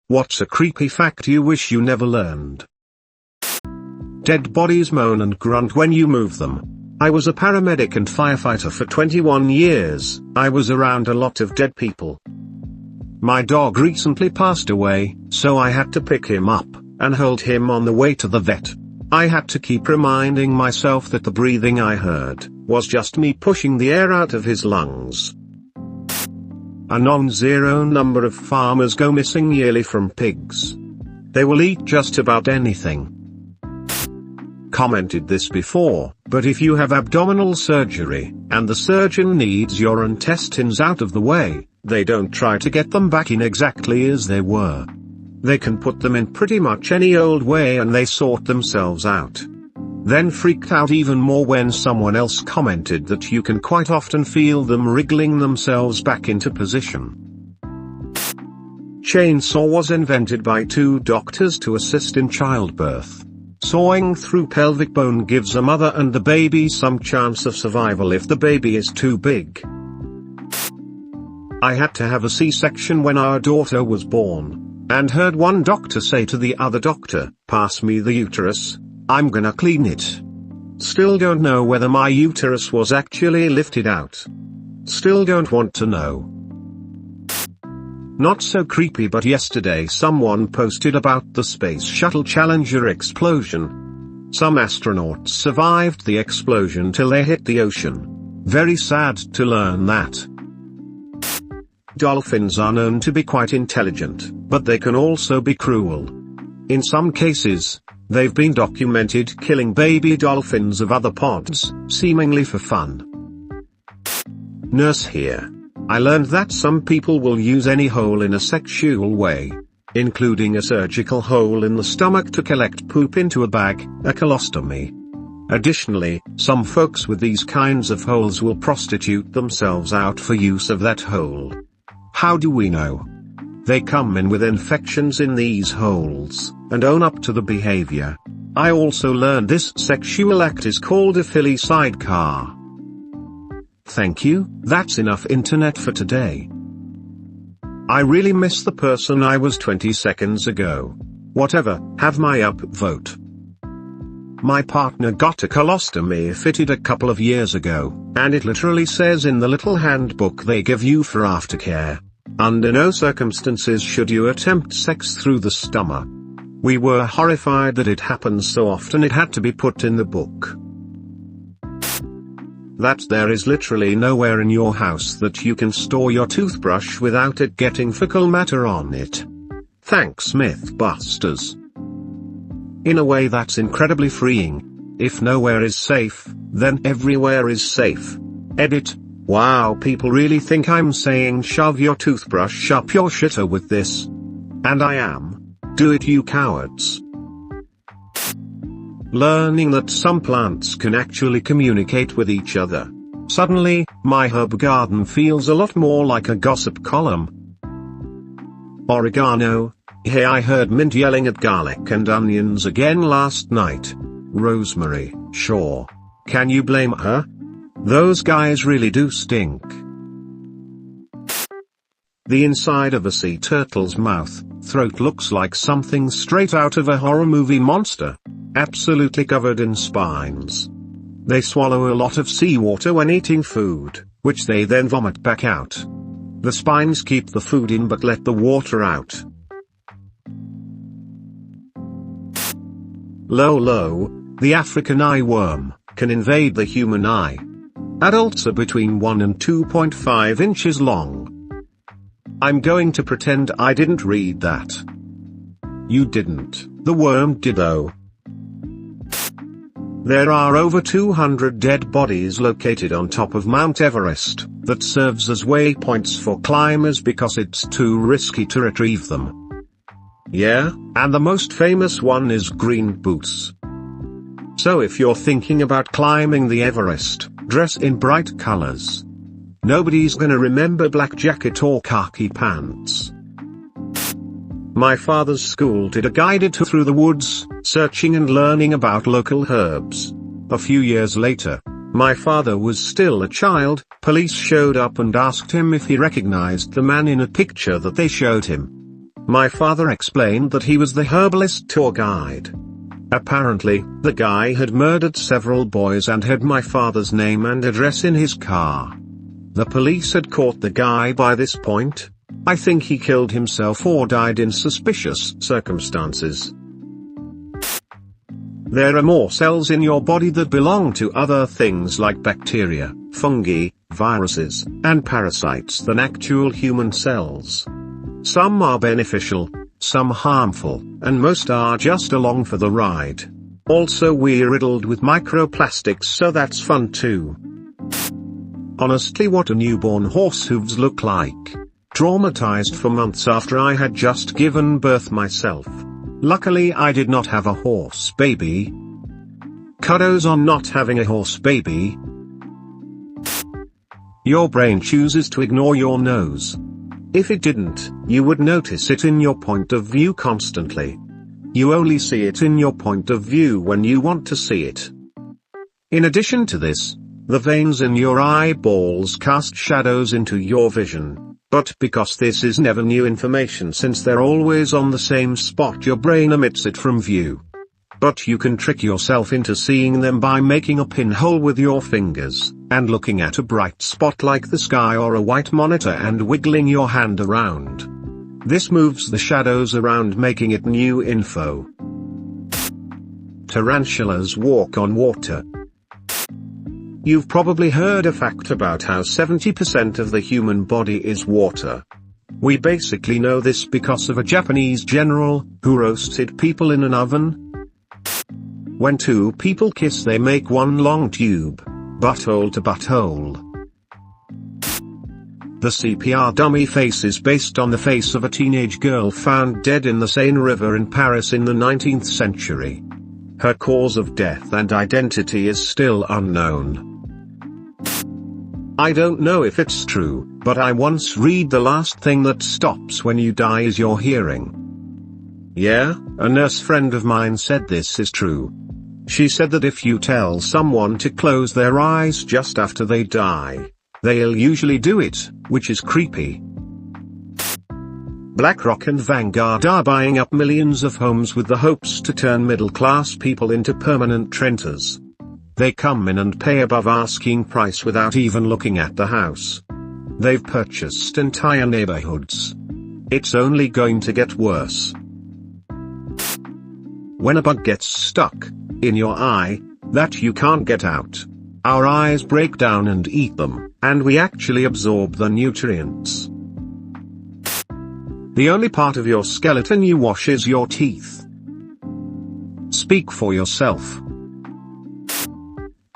What's a creepy fact you wish you never learned? Dead bodies moan and grunt when you move them. I was a paramedic and firefighter for 21 years, I was around a lot of dead people. My dog recently passed away, so I had to pick him up, and hold him on the way to the vet. I had to keep reminding myself that the breathing I heard was just me pushing the air out of his lungs. A non-zero number of farmers go missing yearly from pigs. They will eat just about anything. Commented this before, but if you have abdominal surgery, and the surgeon needs your intestines out of the way, they don't try to get them back in exactly as they were. They can put them in pretty much any old way and they sort themselves out. Then freaked out even more when someone else commented that you can quite often feel them wriggling themselves back into position. Chainsaw was invented by two doctors to assist in childbirth. Sawing through pelvic bone gives a mother and the baby some chance of survival if the baby is too big. I had to have a C-section when our daughter was born, and heard one doctor say to the other doctor, "Pass me the uterus, I'm gonna clean it." Still don't know whether my uterus was actually lifted out. Still don't want to know. Not so creepy, but yesterday someone posted about the Space Shuttle Challenger explosion. Some astronauts survived the explosion till they hit the ocean. Very sad to learn that. Dolphins are known to be quite intelligent, but they can also be cruel. In some cases, they've been documented killing baby dolphins of other pods, seemingly for fun. Nurse here. I learned that some people will use any hole in a sexual way, including a surgical hole in the stomach to collect poop into a bag, a colostomy. Additionally, some folks with these kinds of holes will prostitute themselves out for use of that hole. How do we know? They come in with infections in these holes, and own up to the behavior. I also learned this sexual act is called a Philly sidecar. Thank you, that's enough internet for today. I really miss the person I was 20 seconds ago. Whatever, have my upvote. My partner got a colostomy fitted a couple of years ago, and it literally says in the little handbook they give you for aftercare, under no circumstances should you attempt sex through the stomach. We were horrified that it happens so often it had to be put in the book. That there is literally nowhere in your house that you can store your toothbrush without it getting fecal matter on it. Thanks Mythbusters. In a way that's incredibly freeing. If nowhere is safe, then everywhere is safe. Edit. Wow, people really think I'm saying shove your toothbrush up your shitter with this. And I am. Do it you cowards. Learning that some plants can actually communicate with each other. Suddenly, my herb garden feels a lot more like a gossip column. Oregano. Hey, I heard Mint yelling at garlic and onions again last night. Rosemary. Sure. Can you blame her? Those guys really do stink. The inside of a sea turtle's mouth, throat looks like something straight out of a horror movie monster. Absolutely covered in spines. They swallow a lot of seawater when eating food, which they then vomit back out. The spines keep the food in but let the water out. Low, the African eye worm can invade the human eye. Adults are between 1 and 2.5 inches long. I'm going to pretend I didn't read that. You didn't, the worm did though. There are over 200 dead bodies located on top of Mount Everest, that serves as waypoints for climbers because it's too risky to retrieve them. Yeah, and the most famous one is green boots. So if you're thinking about climbing the Everest, dress in bright colors. Nobody's gonna remember black jacket or khaki pants. My father's school did a guided tour through the woods, searching and learning about local herbs. A few years later, my father was still a child, police showed up and asked him if he recognized the man in a picture that they showed him. My father explained that he was the herbalist tour guide. Apparently, the guy had murdered several boys and had my father's name and address in his car. The police had caught the guy by this point. I think he killed himself or died in suspicious circumstances. There are more cells in your body that belong to other things like bacteria, fungi, viruses, and parasites than actual human cells. Some are beneficial, some harmful, and most are just along for the ride. Also, we're riddled with microplastics, so that's fun too. Honestly, what a newborn horse hooves look like. Traumatized for months after I had just given birth myself. Luckily I did not have a horse baby. Kudos on not having a horse baby. Your brain chooses to ignore your nose. If it didn't, you would notice it in your point of view constantly. You only see it in your point of view when you want to see it. In addition to this, the veins in your eyeballs cast shadows into your vision, but because this is never new information since they're always on the same spot, your brain omits it from view. But you can trick yourself into seeing them by making a pinhole with your fingers, and looking at a bright spot like the sky or a white monitor and wiggling your hand around. This moves the shadows around, making it new info. Tarantulas walk on water. You've probably heard a fact about how 70% of the human body is water. We basically know this because of a Japanese general, who roasted people in an oven. When two people kiss, they make one long tube, butthole to butthole. The CPR dummy face is based on the face of a teenage girl found dead in the Seine River in Paris in the 19th century. Her cause of death and identity is still unknown. I don't know if it's true, but I once read the last thing that stops when you die is your hearing. Yeah, a nurse friend of mine said this is true. She said that if you tell someone to close their eyes just after they die, they'll usually do it, which is creepy. BlackRock and Vanguard are buying up millions of homes with the hopes to turn middle-class people into permanent renters. They come in and pay above asking price without even looking at the house. They've purchased entire neighborhoods. It's only going to get worse. When a bug gets stuck in your eye that you can't get out, our eyes break down and eat them, and we actually absorb the nutrients. The only part of your skeleton you wash is your teeth. Speak for yourself.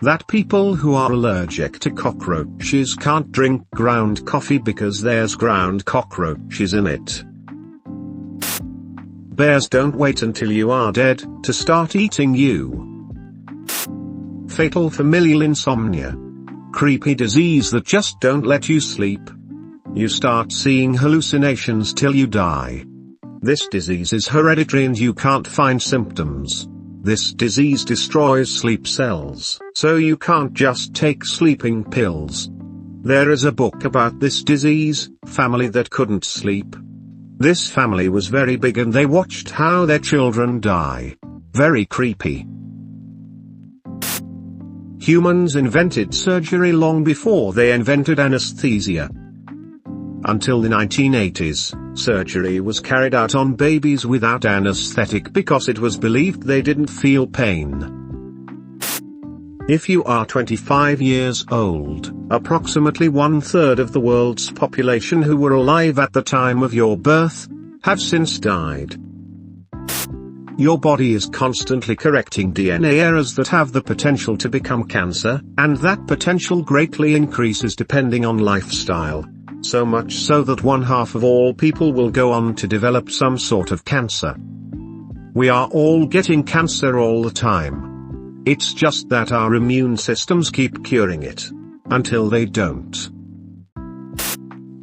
That people who are allergic to cockroaches can't drink ground coffee because there's ground cockroaches in it. Bears don't wait until you are dead to start eating you. Fatal familial insomnia. Creepy disease that just don't let you sleep. You start seeing hallucinations till you die. This disease is hereditary and you can't find symptoms. This disease destroys sleep cells, so you can't just take sleeping pills. There is a book about this disease, Family That Couldn't Sleep. This family was very big and they watched how their children die. Very creepy. Humans invented surgery long before they invented anesthesia. Until the 1980s, surgery was carried out on babies without anesthetic because it was believed they didn't feel pain. If you are 25 years old, approximately 1/3 of the world's population who were alive at the time of your birth have since died. Your body is constantly correcting DNA errors that have the potential to become cancer, and that potential greatly increases depending on lifestyle. So much so that 1/2 of all people will go on to develop some sort of cancer. We are all getting cancer all the time. It's just that our immune systems keep curing it. Until they don't.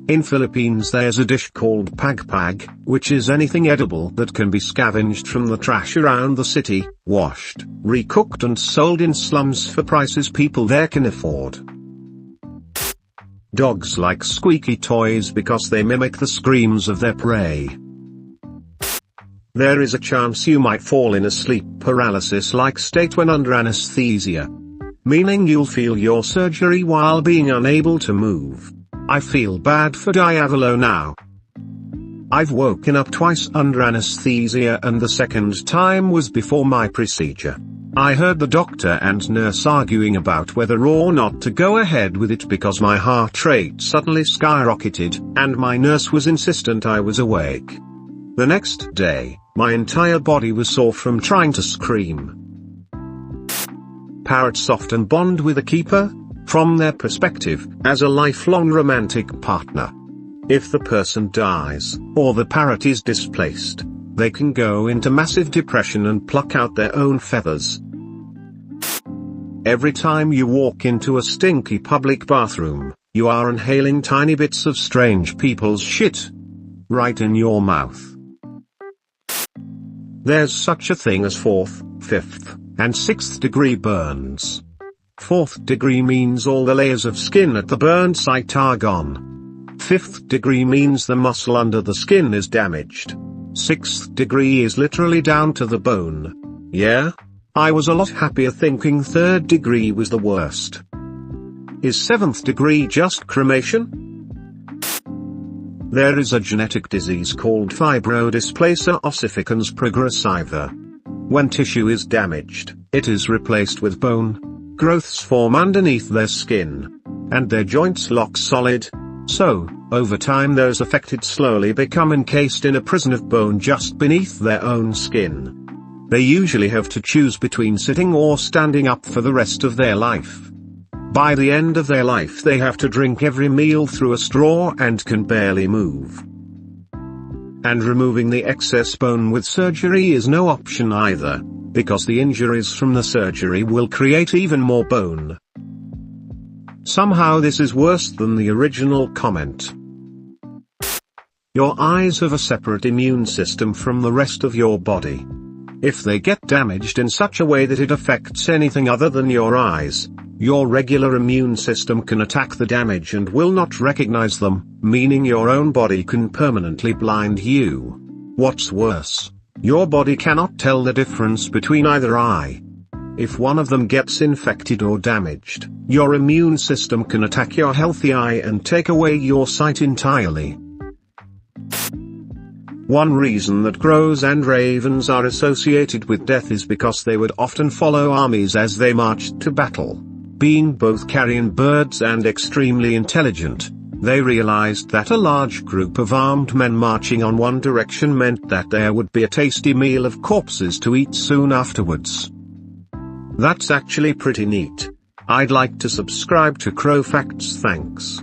In Philippines there's a dish called pagpag, which is anything edible that can be scavenged from the trash around the city, washed, recooked and sold in slums for prices people there can afford. Dogs like squeaky toys because they mimic the screams of their prey. there is a chance you might fall in a sleep paralysis-like state when under anesthesia. Meaning you'll feel your surgery while being unable to move. I feel bad for Diavolo now. I've woken up twice under anesthesia and the second time was before my procedure. I heard the doctor and nurse arguing about whether or not to go ahead with it because my heart rate suddenly skyrocketed, and my nurse was insistent I was awake. The next day, my entire body was sore from trying to scream. Parrots often bond with a keeper, from their perspective, as a lifelong romantic partner. If the person dies, or the parrot is displaced, they can go into massive depression and pluck out their own feathers. Every time you walk into a stinky public bathroom, you are inhaling tiny bits of strange people's shit. Right in your mouth. There's such a thing as 4th, 5th, and 6th degree burns. 4th degree means all the layers of skin at the burned site are gone. 5th degree means the muscle under the skin is damaged. 6th degree is literally down to the bone. Yeah? I was a lot happier thinking 3rd degree was the worst. Is 7th degree just cremation? There is a genetic disease called fibrodysplasia ossificans progressiva. When tissue is damaged, it is replaced with bone. Growths form underneath their skin, and their joints lock solid. So, over time those affected slowly become encased in a prison of bone just beneath their own skin. They usually have to choose between sitting or standing up for the rest of their life. By the end of their life they have to drink every meal through a straw and can barely move. And removing the excess bone with surgery is no option either, because the injuries from the surgery will create even more bone. Somehow this is worse than the original comment. Your eyes have a separate immune system from the rest of your body. If they get damaged in such a way that it affects anything other than your eyes, your regular immune system can attack the damage and will not recognize them, meaning your own body can permanently blind you. What's worse, your body cannot tell the difference between either eye. If one of them gets infected or damaged, your immune system can attack your healthy eye and take away your sight entirely. One reason that crows and ravens are associated with death is because they would often follow armies as they marched to battle. Being both carrion birds and extremely intelligent, they realized that a large group of armed men marching on one direction meant that there would be a tasty meal of corpses to eat soon afterwards. That's actually pretty neat. I'd like to subscribe to Crow Facts, thanks.